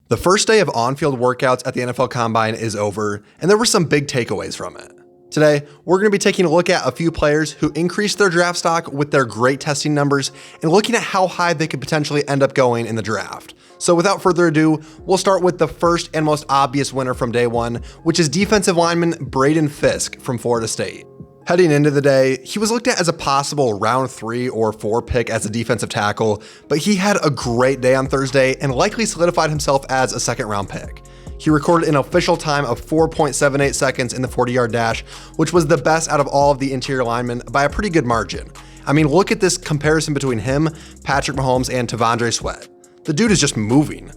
The first day of on-field workouts at the NFL Combine is over, and there were some big takeaways from it. Today, we're going to be taking a look at a few players who increased their draft stock with their great testing numbers and looking at how high they could potentially end up going in the draft. So without further ado, we'll start with the first and most obvious winner from day one, which is defensive lineman Braden Fisk from Florida State. Heading into the day, he was looked at as a possible round 3 or 4 pick as a defensive tackle, but he had a great day on Thursday and likely solidified himself as a second-round pick. He recorded an official time of 4.78 seconds in the 40-yard dash, which was the best out of all of the interior linemen by a pretty good margin. I mean, look at this comparison between him, Patrick Mahomes, and T'Vondre Sweat. The dude is just moving.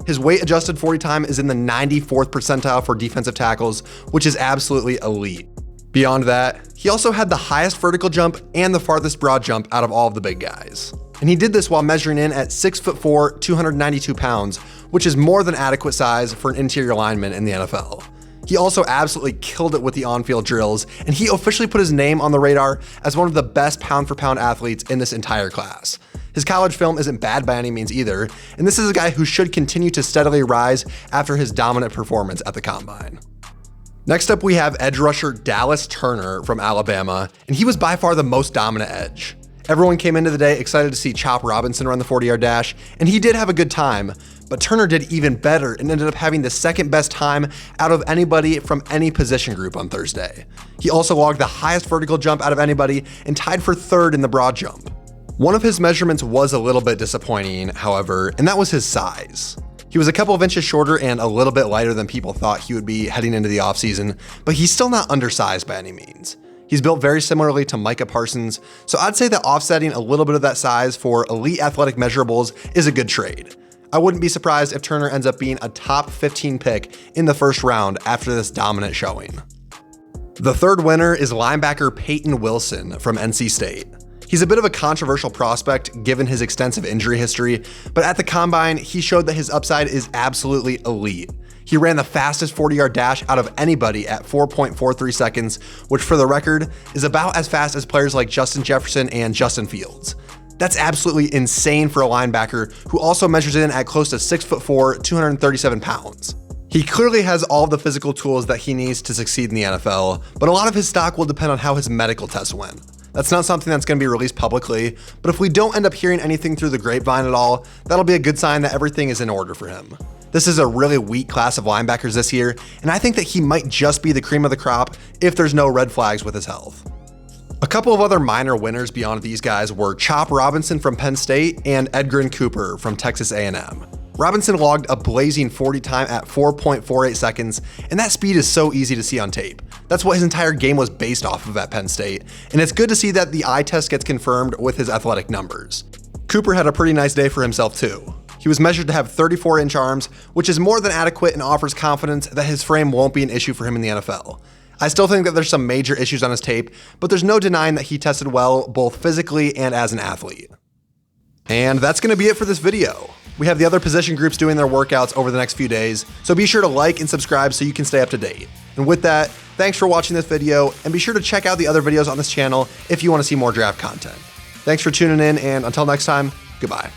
His weight-adjusted 40 time is in the 94th percentile for defensive tackles, which is absolutely elite. Beyond that, he also had the highest vertical jump and the farthest broad jump out of all of the big guys. And he did this while measuring in at 6'4", 292 pounds, which is more than adequate size for an interior lineman in the NFL. He also absolutely killed it with the on-field drills, and he officially put his name on the radar as one of the best pound-for-pound athletes in this entire class. His college film isn't bad by any means either, and this is a guy who should continue to steadily rise after his dominant performance at the Combine. Next up, we have edge rusher Dallas Turner from Alabama, and he was by far the most dominant edge. Everyone came into the day excited to see Chop Robinson run the 40-yard dash, and he did have a good time, but Turner did even better and ended up having the second best time out of anybody from any position group on Thursday. He also logged the highest vertical jump out of anybody and tied for third in the broad jump. One of his measurements was a little bit disappointing, however, and that was his size. He was a couple of inches shorter and a little bit lighter than people thought he would be heading into the offseason, but he's still not undersized by any means. He's built very similarly to Micah Parsons, so I'd say that offsetting a little bit of that size for elite athletic measurables is a good trade. I wouldn't be surprised if Turner ends up being a top 15 pick in the first round after this dominant showing. The third winner is linebacker Payton Wilson from NC State. He's a bit of a controversial prospect given his extensive injury history, but at the Combine, he showed that his upside is absolutely elite. He ran the fastest 40-yard dash out of anybody at 4.43 seconds, which for the record is about as fast as players like Justin Jefferson and Justin Fields. That's absolutely insane for a linebacker who also measures in at close to 6'4", 237 pounds. He clearly has all the physical tools that he needs to succeed in the NFL, but a lot of his stock will depend on how his medical tests went. That's not something that's going to be released publicly, but if we don't end up hearing anything through the grapevine at all, that'll be a good sign that everything is in order for him. This is a really weak class of linebackers this year, and I think that he might just be the cream of the crop if there's no red flags with his health. A couple of other minor winners beyond these guys were Chop Robinson from Penn State and Edgerrin Cooper from Texas A&M. Robinson logged a blazing 40 time at 4.48 seconds, and that speed is so easy to see on tape. That's what his entire game was based off of at Penn State, and it's good to see that the eye test gets confirmed with his athletic numbers. Cooper had a pretty nice day for himself too. He was measured to have 34-inch arms, which is more than adequate and offers confidence that his frame won't be an issue for him in the NFL. I still think that there's some major issues on his tape, but there's no denying that he tested well both physically and as an athlete. And that's going to be it for this video. We have the other position groups doing their workouts over the next few days, so be sure to like and subscribe so you can stay up to date. And with that, thanks for watching this video, and be sure to check out the other videos on this channel if you want to see more draft content. Thanks for tuning in, and until next time, goodbye.